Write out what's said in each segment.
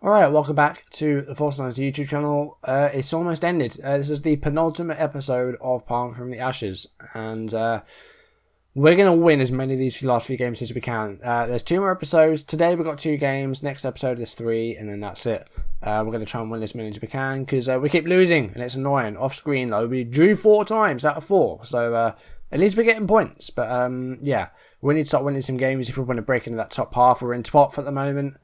Alright, welcome back to the Force Nines YouTube channel. It's almost ended. This is the penultimate episode of Parma from the Ashes, and we're going to win as many of these last few games as we can. There's 2 more episodes. Today we've got 2 games, next episode is 3, and then that's it. We're going to try and win as many as we can, because we keep losing, and it's annoying. Off screen though, we drew 4 times out of 4, so at least we're getting points. But yeah, we need to start winning some games if we want to break into that top half. We're in 12th at the moment.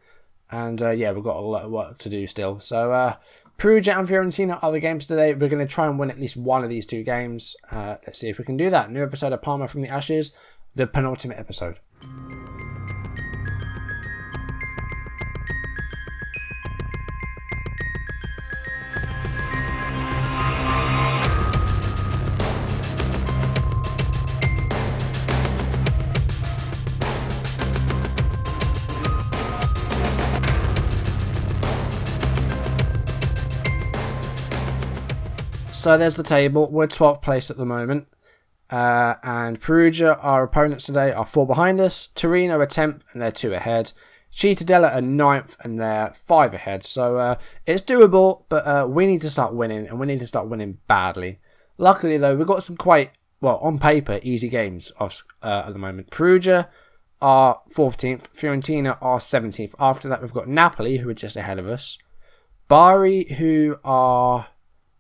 And yeah, we've got a lot of work to do still. So Perugia and Fiorentina are the games today. We're going to try and win at least one of these 2 games. Let's see if we can do that. New episode of Parma from the Ashes, the penultimate episode. So there's the table. We're 12th place at the moment. And Perugia, our opponents today, are 4 behind us. Torino are 10th and they're 2 ahead. Cittadella are 9th and they're 5 ahead. So it's doable, but we need to start winning, and we need to start winning badly. Luckily though, we've got some quite, well, on paper, easy games at the moment. Perugia are 14th. Fiorentina are 17th. After that, we've got Napoli, who are just ahead of us. Bari, who are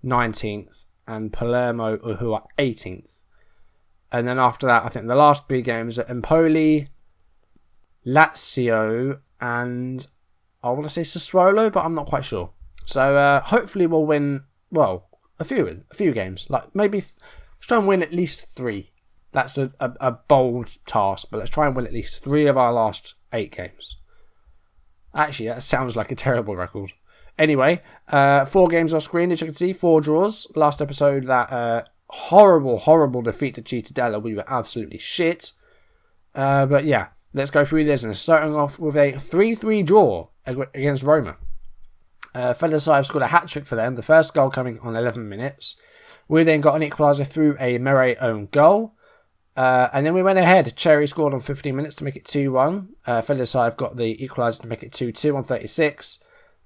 19th, and Palermo, who are 18th. And then after that, I think the last big games are Empoli, Lazio, and I want to say Sassuolo, but I'm not quite sure. So hopefully we'll win, well, a few games. Like maybe let's try and win at least 3. That's a bold task, but let's try and win at least 3 of our last 8 games. Actually, that sounds like a terrible record. Anyway, 4 games off screen, as you can see, 4 draws. Last episode, that horrible defeat to Cittadella. We were absolutely shit. But yeah, let's go through this. And starting off with a 3-3 draw against Roma. Felicai scored a hat-trick for them, the first goal coming on 11 minutes. We then got an equaliser through a Mere own goal. And then we went ahead. Cherry scored on 15 minutes to make it 2-1. Felicai got the equaliser to make it 2-2 on 36.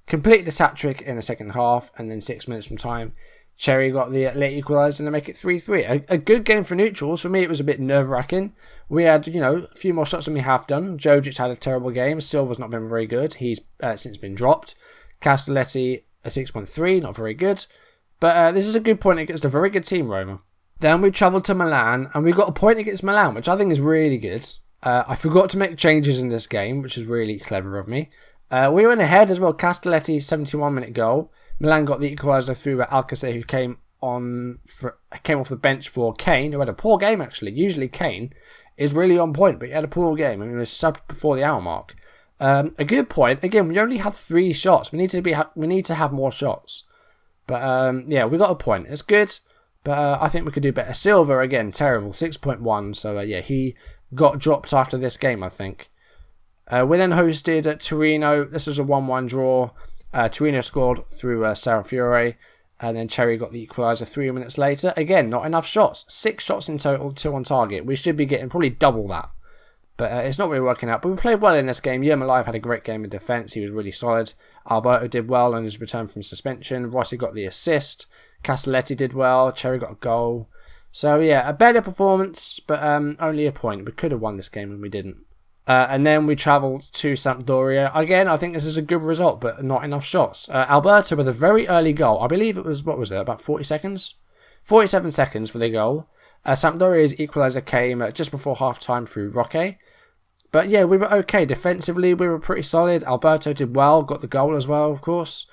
Completed this hat-trick in the second half, and then 6 minutes from time, Cherry got the late equaliser to make it 3-3. A good game for neutrals. For me, it was a bit nerve-wracking. We had, a few more shots than we have done. Jojic had a terrible game. Silva's not been very good. He's since been dropped. Castelletti, a 6.3, not very good. But this is a good point against a very good team, Roma. Then we travelled to Milan, and we got a point against Milan, which I think is really good. I forgot to make changes in this game, which is really clever of me. We went ahead as well. Castelletti, 71-minute goal. Milan got the equaliser through Alcacer, who came off the bench for Kane, who had a poor game actually. Usually Kane is really on point, but he had a poor game. I mean, he was subbed before the hour mark. A good point. Again, we only had 3 shots. We need to have more shots. But yeah, we got a point. It's good, but I think we could do better. Silva again, terrible, 6.1. So yeah, he got dropped after this game, I think. We then hosted Torino. This was a 1-1 draw. Torino scored through Sarrafiore, and then Cherry got the equaliser 3 minutes later. Again, not enough shots. 6 shots in total, 2 on target. We should be getting probably double that. But it's not really working out. But we played well in this game. Yermolayev had a great game in defence. He was really solid. Alberto did well on his return from suspension. Rossi got the assist. Castelletti did well. Cherry got a goal. So yeah, a better performance, but only a point. We could have won this game and we didn't. And then we travelled to Sampdoria. Again, I think this is a good result, but not enough shots. Alberto with a very early goal. I believe it was, about 40 seconds? 47 seconds for the goal. Sampdoria's equaliser came just before half-time through Roque. But yeah, we were okay. Defensively, we were pretty solid. Alberto did well, got the goal as well, of course.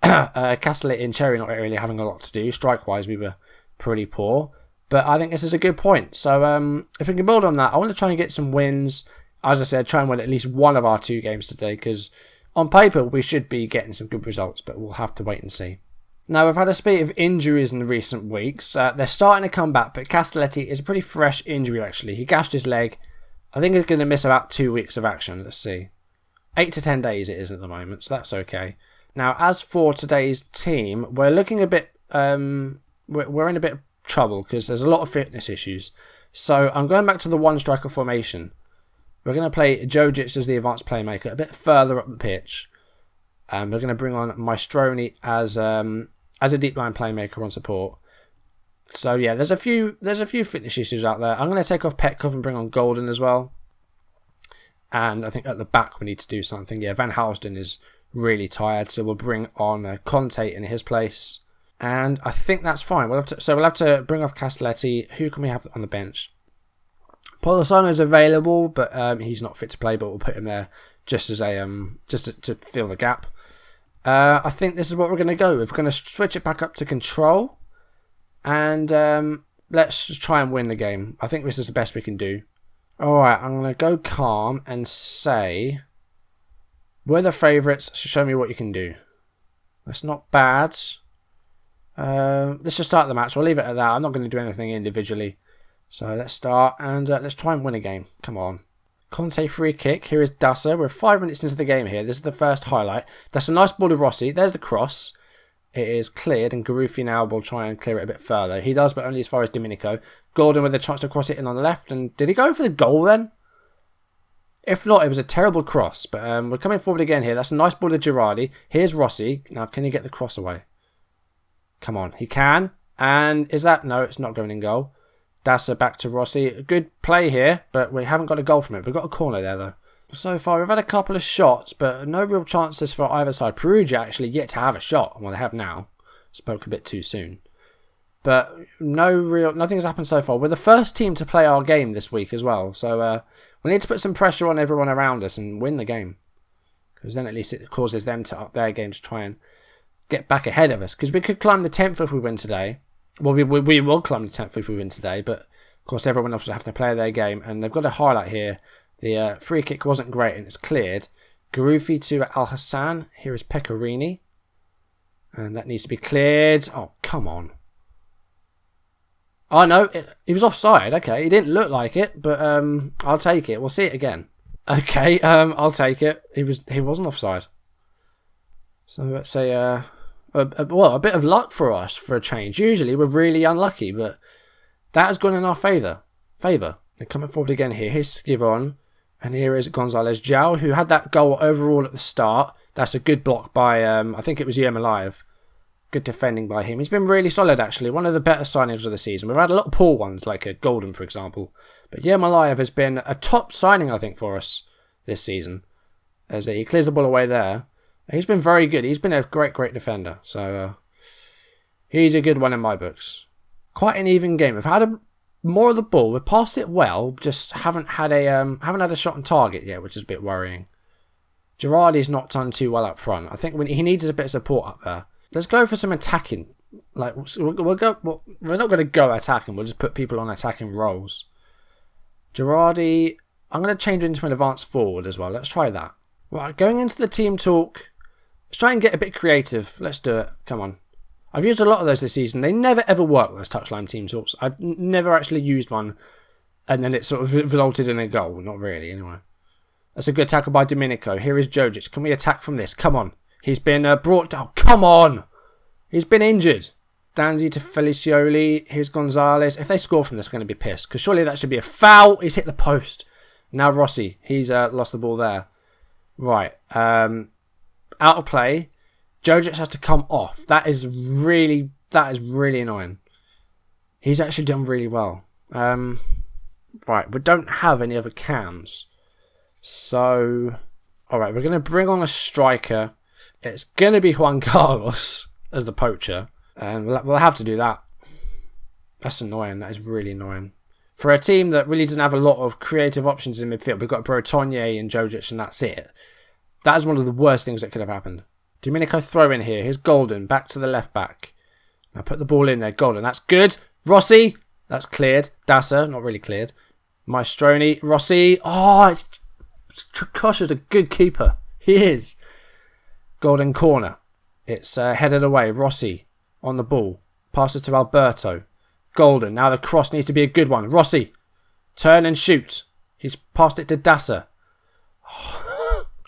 Castelletti and Cherry not really having a lot to do. Strike-wise, we were pretty poor. But I think this is a good point. So if we can build on that, I want to try and get some wins. As I said, try and win at least one of our 2 games today, because on paper we should be getting some good results, but we'll have to wait and see. Now, we've had a spate of injuries in recent weeks. They're starting to come back, but Castelletti is a pretty fresh injury, actually. He gashed his leg. I think he's going to miss about 2 weeks of action. Let's see. 8 to 10 days it is at the moment, so that's okay. Now, as for today's team, we're looking a bit... we're in a bit of trouble, because there's a lot of fitness issues. So I'm going back to the 1-striker formation. We're going to play Jojic as the advanced playmaker a bit further up the pitch. We're going to bring on Maestroni as a deep line playmaker on support. So yeah, there's a few fitness issues out there. I'm going to take off Petkov and bring on Golden as well. And I think at the back we need to do something. Yeah, Van Halsten is really tired, so we'll bring on Conte in his place. And I think that's fine. We'll have to bring off Castelletti. Who can we have on the bench? Polisano is available, but he's not fit to play. But we'll put him there just as a to fill the gap. I think this is what we're going to go with. We're going to switch it back up to control, and let's just try and win the game. I think this is the best we can do. All right, I'm going to go calm and say we're the favourites, so show me what you can do. That's not bad. Let's just start the match. We'll leave it at that. I'm not going to do anything individually. So let's start and let's try and win a game. Come on. Conte free kick. Here is Dassa. We're 5 minutes into the game here. This is the first highlight. That's a nice ball to Rossi. There's the cross. It is cleared, and Garuffi now will try and clear it a bit further. He does, but only as far as Domenico. Gordon with a chance to cross it in on the left. And did he go for the goal then? If not, it was a terrible cross. But we're coming forward again here. That's a nice ball to Girardi. Here's Rossi. Now, can he get the cross away? Come on. He can. And is that... No, it's not going in goal. Dassa back to Rossi. Good play here, but we haven't got a goal from it. We've got a corner there, though. So far, we've had a couple of shots, but no real chances for either side. Perugia actually yet to have a shot. Well, they have now. Spoke a bit too soon. But nothing's happened so far. We're the first team to play our game this week as well. So we need to put some pressure on everyone around us and win the game. Because then at least it causes them to up their game to try and get back ahead of us. Because we could climb the 10th if we win today. Well, we will climb the 10th if we win today. But, of course, everyone else will have to play their game. And they've got a highlight here. The free kick wasn't great and it's cleared. Garuffi to Al Hassan. Here is Pecorini. And that needs to be cleared. Oh, come on. Oh, no. He was offside. Okay, he didn't look like it, but I'll take it. We'll see it again. Okay, I'll take it. He wasn't offside. So let's say, a bit of luck for us for a change. Usually we're really unlucky, but that has gone in our favour. They're coming forward again here. Here's Skivon. And here is Gonzalez João, who had that goal overall at the start. That's a good block by, I think it was Yermolayev. Good defending by him. He's been really solid, actually. One of the better signings of the season. We've had a lot of poor ones, like a Golden, for example. But Yermolayev has been a top signing, I think, for us this season. As he clears the ball away there. He's been very good. He's been a great, great defender. So, he's a good one in my books. Quite an even game. We've had more of the ball. We've passed it well, just haven't had a shot on target yet, which is a bit worrying. Girardi's not done too well up front. I think he needs a bit of support up there. Let's go for some attacking. Like we're not going to go attacking. We'll just put people on attacking roles. Girardi, I'm going to change into an advanced forward as well. Let's try that. Right, going into the team talk. Let's try and get a bit creative. Let's do it. Come on. I've used a lot of those this season. They never ever work, those touchline team talks. I've never actually used one and then it sort of resulted in a goal. Not really, anyway. That's a good tackle by Domenico. Here is Jojic. Can we attack from this? Come on. He's been brought down. Come on. He's been injured. Danzi to Felicioli. Here's Gonzalez. If they score from this, I'm going to be pissed. Because surely that should be a foul. He's hit the post. Now Rossi. He's lost the ball there. Right. Out of play. Jojic has to come off. That is really annoying. He's actually done really well. Right, we don't have any other cams. So, alright, we're going to bring on a striker. It's going to be Juan Carlos as the poacher. And we'll have to do that. That's annoying. That is really annoying. For a team that really doesn't have a lot of creative options in midfield, we've got Bretonnier and Jojic and that's it. That is one of the worst things that could have happened. Domenico throw in here. Here's Golden. Back to the left back. Now put the ball in there. Golden. That's good. Rossi. That's cleared. Dassa. Not really cleared. Maestroni. Rossi. Oh, Kosh is a good keeper. He is. Golden corner. It's headed away. Rossi on the ball. Pass it to Alberto. Golden. Now the cross needs to be a good one. Rossi. Turn and shoot. He's passed it to Dassa.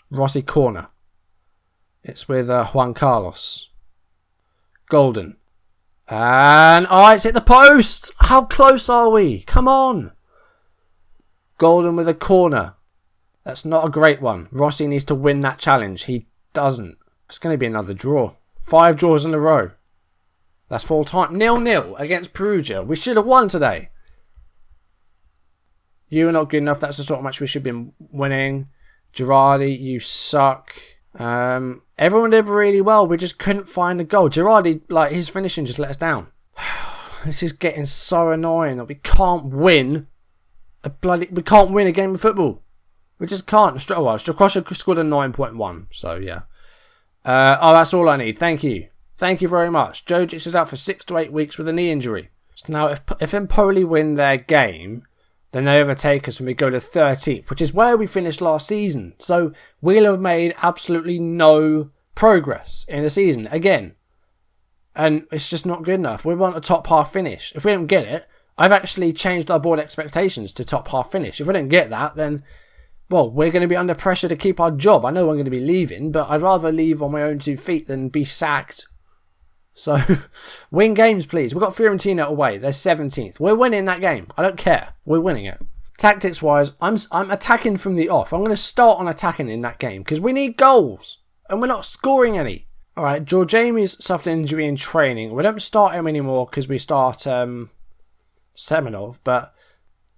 Rossi corner. It's with Juan Carlos. Golden. And, it's hit the post. How close are we? Come on. Golden with a corner. That's not a great one. Rossi needs to win that challenge. He doesn't. It's going to be another draw. 5 draws in a row. That's full time. 0-0 against Perugia. We should have won today. You are not good enough. That's the sort of match we should be winning. Girardi, you suck. Everyone did really well. We just couldn't find a goal. Girardi, like, his finishing just let us down. This is getting so annoying that we can't win we can't win a game of football. We just can't. Strakosha scored a 9.1. So, yeah. That's all I need. Thank you. Thank you very much. Jojic is out for 6 to 8 weeks with a knee injury. So now, if Empoli win their game, then they overtake us and we go to 13th, which is where we finished last season. So we'll have made absolutely no progress in the season again. And it's just not good enough. We want a top half finish. If we don't get it, I've actually changed our board expectations to top half finish. If we don't get that, then, well, we're going to be under pressure to keep our job. I know I'm going to be leaving, but I'd rather leave on my own 2 feet than be sacked. So, win games, please. We've got Fiorentina away. They're 17th. We're winning that game. I don't care. We're winning it. Tactics-wise, I'm attacking from the off. I'm going to start on attacking in that game because we need goals. And we're not scoring any. All right, George Jamie's suffered an injury in training. We don't start him anymore because we start Semenov, but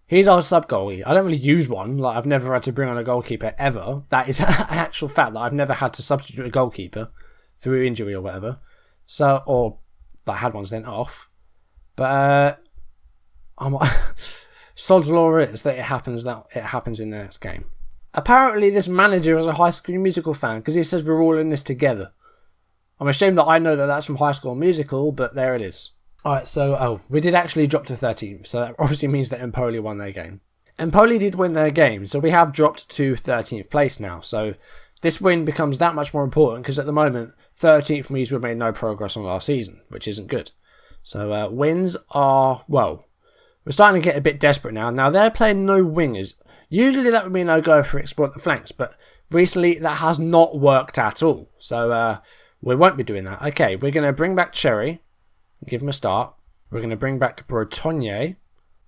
he's our sub-goalie. I don't really use one. Like, I've never had to bring on a goalkeeper ever. That is an actual fact that I've never had to substitute a goalkeeper through injury or whatever. So, or I had one sent off. But sod's law is that it happens in the next game. Apparently, this manager is a High School Musical fan because he says we're all in this together. I'm ashamed that I know that that's from High School Musical, but there it is. Alright, so, we did actually drop to 13th, so that obviously means that Empoli won their game. Empoli did win their game, so we have dropped to 13th place now, so this win becomes that much more important because at the moment, 13th means we've made no progress on last season, which isn't good. So, wins are, well, we're starting to get a bit desperate now. Now, they're playing no wingers. Usually that would mean I go for exploit the flanks, but recently that has not worked at all. So, we won't be doing that. Okay, we're going to bring back Cherry. Give him a start. We're going to bring back Bretonnier.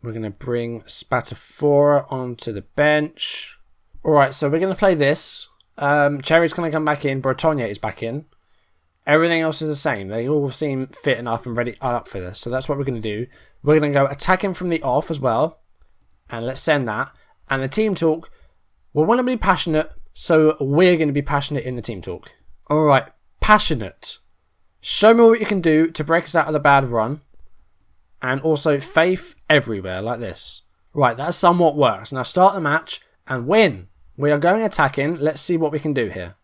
We're going to bring Spatafora onto the bench. Alright, so we're going to play this. Cherry's going to come back in. Bretonnier is back in. Everything else is the same. They all seem fit enough and ready up for this. So that's what we're going to do. We're going to go attacking from the off as well. And let's send that. And the team talk. We want to be passionate. So we're going to be passionate in the team talk. Alright. Passionate. Show me what you can do to break us out of the bad run. And also faith everywhere like this. Right, that somewhat works. Now start the match and win. We are going attacking. Let's see what we can do here.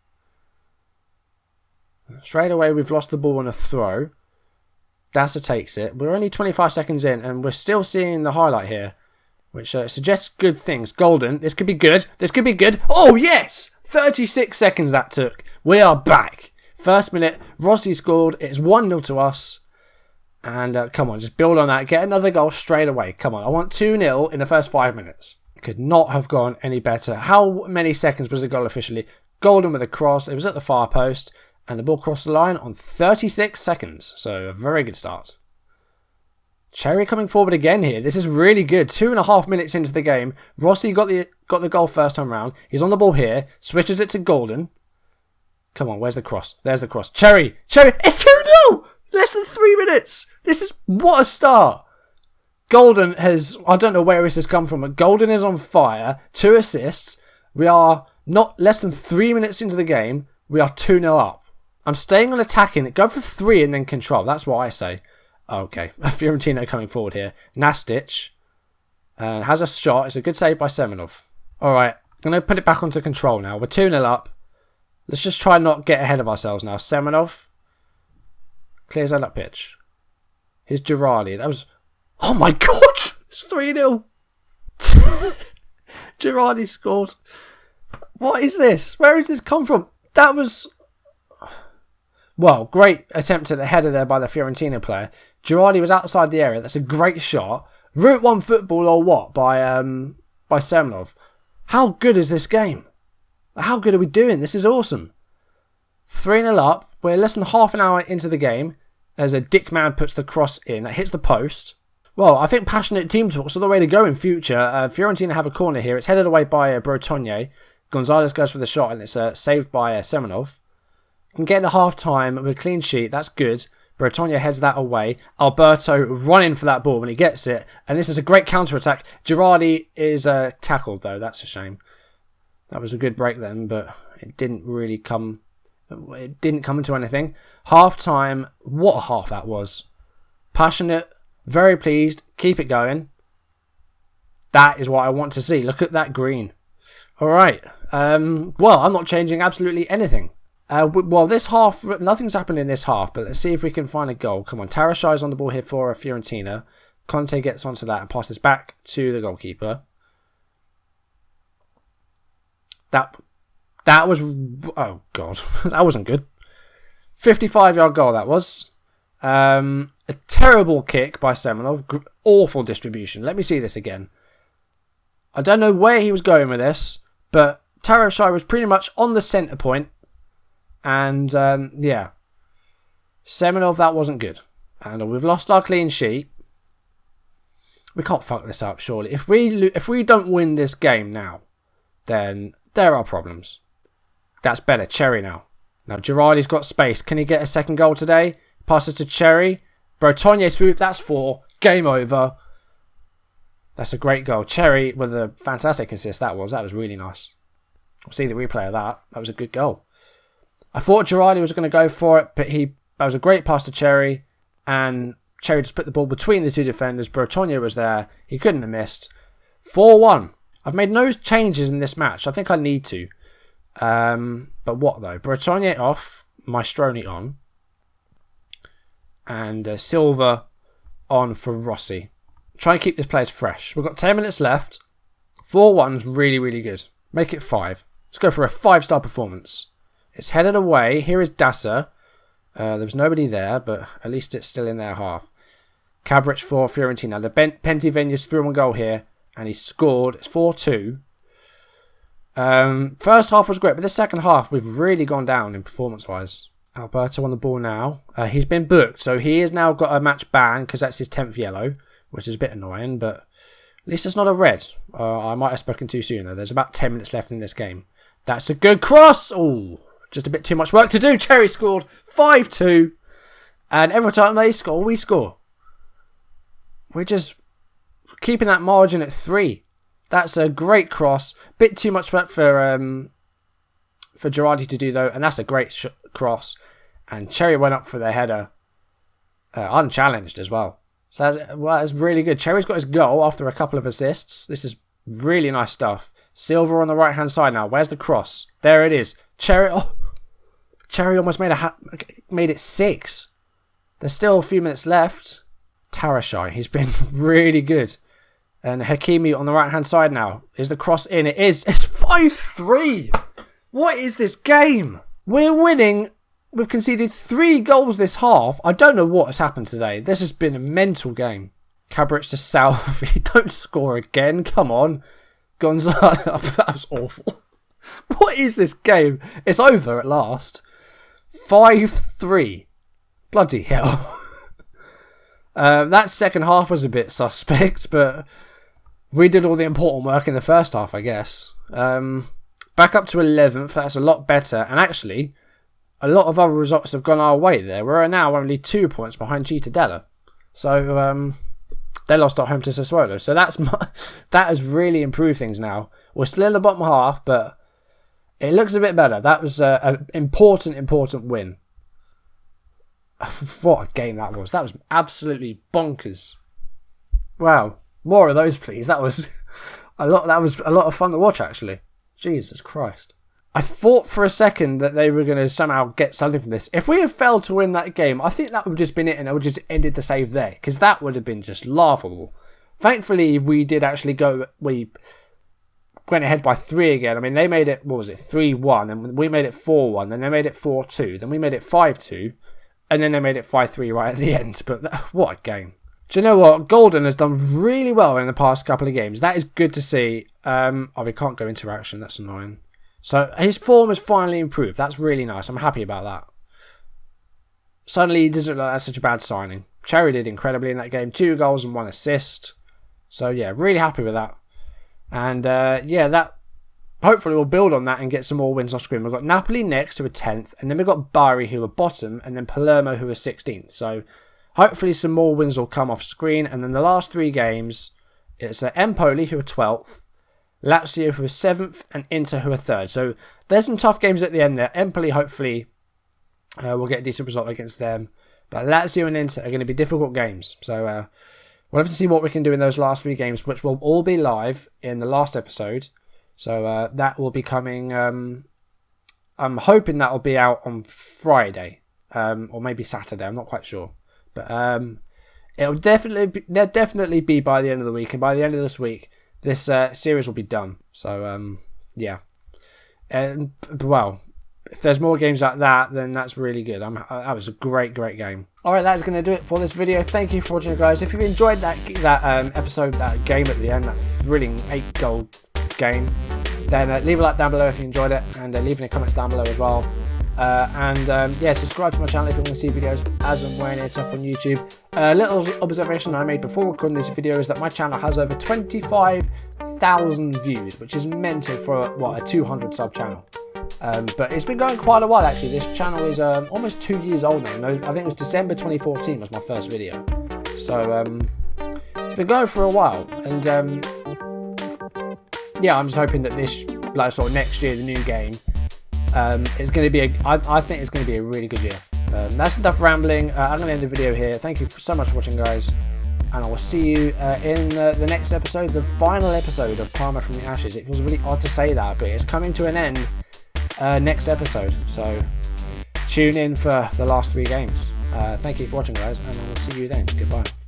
Straight away we've lost the ball on a throw. Dassa takes it. We're only 25 seconds in and we're still seeing the highlight here. Which suggests good things. Golden. This could be good. This could be good. Oh yes! 36 seconds that took. We are back. First minute, Rossi scored. It's 1-0 to us. And come on, just build on that. Get another goal straight away. Come on, I want 2-0 in the first 5 minutes. Could not have gone any better. How many seconds was the goal officially? Golden with a cross. It was at the far post. And the ball crossed the line on 36 seconds. So a very good start. Cherry coming forward again here. This is really good. 2.5 minutes into the game. Rossi got the goal first time round. He's on the ball here. Switches it to Golden. Come on, where's the cross? There's the cross. Cherry! It's 2-0! Less than 3 minutes! This is, what a start! Golden has, I don't know where this has come from, but Golden is on fire. 2 assists. We are not less than 3 minutes into the game. We are 2-0 up. I'm staying on attacking. Go for 3 and then control. That's what I say. Okay, Fiorentina coming forward here. Nastic has a shot. It's a good save by Semenov. Alright, I'm going to put it back onto control now. We're 2-0 up. Let's just try not get ahead of ourselves now. Semenov clears out that pitch. Here's Girardi. That was... Oh my god! It's 3-0. Girardi scored. What is this? Where has this come from? That was... Well, great attempt at the header there by the Fiorentina player. Girardi was outside the area. That's a great shot. Route 1 football or what by Semenov. How good is this game? How good are we doing? This is awesome. 3-0 up. We're less than half an hour into the game as a dick man puts the cross in. That hits the post. Well, I think passionate team talks are the way to go in future. Fiorentina have a corner here. It's headed away by Bretonnier. Gonzalez goes for the shot and it's saved by Semenov. Can get to half-time with a clean sheet. That's good. Bertogna heads that away. Alberto running for that ball when he gets it. And this is a great counter-attack. Girardi is tackled, though. That's a shame. That was a good break then, but it didn't really come... It didn't come into anything. Half-time. What a half that was. Passionate. Very pleased. Keep it going. That is what I want to see. Look at that green. All right. Well, I'm not changing absolutely anything. Well, this half, nothing's happened in this half, but let's see if we can find a goal. Come on, Tarashai's on the ball here for Fiorentina. Conte gets onto that and passes back to the goalkeeper. That was... Oh, God. That wasn't good. 55-yard goal, that was. A terrible kick by Semenov. Awful distribution. Let me see this again. I don't know where he was going with this, but Tarashai was pretty much on the centre point. And, yeah. Semenov, that wasn't good. And we've lost our clean sheet. We can't fuck this up, surely. If we don't win this game now, then there are problems. That's better. Cherry now. Now, Girardi's got space. Can he get a second goal today? Passes to Cherry. Bertogna swoop. That's 4. Game over. That's a great goal. Cherry with a fantastic assist. That was really nice. We'll see the replay of that. That was a good goal. I thought Girardi was going to go for it, but that was a great pass to Cherry, and Cherry just put the ball between the two defenders. Bertogna was there. He couldn't have missed. 4-1. I've made no changes in this match. I think I need to. But what, though? Bertogna off. Maestroni on. And Silva on for Rossi. Try and keep this players fresh. We've got 10 minutes left. 4-1's really, really good. Make it 5. Let's go for a 5-star performance. It's headed away. Here is Dasa. There was nobody there, but at least it's still in their half. Cabrich for Fiorentina. The Pentivenia's through on goal here, and he scored. It's 4-2. First half was great, but the second half we've really gone down in performance-wise. Alberto on the ball now. He's been booked, so he has now got a match ban because that's his 10th yellow, which is a bit annoying, but at least it's not a red. I might have spoken too soon, though. There's about 10 minutes left in this game. That's a good cross! Oh, just a bit too much work to do. Cherry scored 5-2. And every time they score, we score. We're just keeping that margin at 3. That's a great cross. Bit too much work for Girardi to do, though. And that's a great cross. And Cherry went up for the header. Unchallenged as well. So that's really good. Cherry's got his goal after a couple of assists. This is really nice stuff. Silva on the right-hand side now. Where's the cross? There it is. Cherry almost made it 6. There's still a few minutes left. Tarashai, he's been really good. And Hakimi on the right-hand side now. Is the cross in? It is. It's 5-3. What is this game? We're winning. We've conceded 3 goals this half. I don't know what has happened today. This has been a mental game. Cabrich to Salvi. Don't score again. Come on. Gonzalo. That was awful. What is this game? It's over at last. 5-3. Bloody hell. That second half was a bit suspect, but we did all the important work in the first half, I guess. Back up to 11th. That's a lot better. And actually, a lot of other results have gone our way there. We're now only 2 points behind Cittadella. So, they lost at home to Sassuolo. So that has really improved things now. We're still in the bottom half, but it looks a bit better. That was an important win. What a game that was. That was absolutely bonkers. Wow. More of those, please. That was a lot of fun to watch, actually. Jesus Christ. I thought for a second that they were going to somehow get something from this. If we had failed to win that game, I think that would have just been it, and it would have just ended the save there, because that would have been just laughable. Thankfully, we did actually go. We went ahead by 3 again. I mean, they made it, 3-1, and we made it 4-1, then they made it 4-2, then we made it 5-2, and then they made it 5-3 right at the end. But what a game. Do you know what? Golden has done really well in the past couple of games. That is good to see. We can't go into action. That's annoying. So his form has finally improved. That's really nice. I'm happy about that. Suddenly he doesn't look like that's such a bad signing. Cherry did incredibly in that game. 2 goals and 1 assist. So yeah, really happy with that. And yeah, that hopefully we'll build on that and get some more wins off screen. We've got Napoli next, who are 10th, and then we've got Bari, who are bottom, and then Palermo, who are 16th. So hopefully some more wins will come off screen. And then the last 3 games, it's Empoli, who are 12th, Lazio, who are 7th, and Inter, who are 3rd. So there's some tough games at the end there. Empoli, hopefully, we'll get a decent result against them. But Lazio and Inter are going to be difficult games. So we'll have to see what we can do in those last 3 games, which will all be live in the last episode. So that will be coming. I'm hoping that will be out on Friday or maybe Saturday. I'm not quite sure. But they'll definitely be by the end of the week. And by the end of this week, this series will be done. So, yeah. And, well, if there's more games like that, then that's really good. That was a great game. Alright, that's going to do it for this video. Thank you for watching, guys. If you enjoyed that episode, that game at the end, that thrilling 8-goal game, then leave a like down below if you enjoyed it, and leave any comments down below as well. Yeah, subscribe to my channel if you want to see videos as and when it's up on YouTube. A little observation I made before recording this video is that my channel has over 25,000 views, which is mental for a 200 sub channel. But it's been going quite a while actually. This channel is almost 2 years old now. I think it was December 2014 was my first video. So it's been going for a while, and yeah, I'm just hoping that this, like, sort of next year, the new game, is going to be I think it's going to be a really good year. That's enough rambling. I'm going to end the video here. Thank you so much for watching, guys, and I will see you in the next episode, the final episode of Parma from the Ashes. It feels really odd to say that, but it's coming to an end next episode, so tune in for the last 3 games. Thank you for watching, guys, and I will see you then. Goodbye.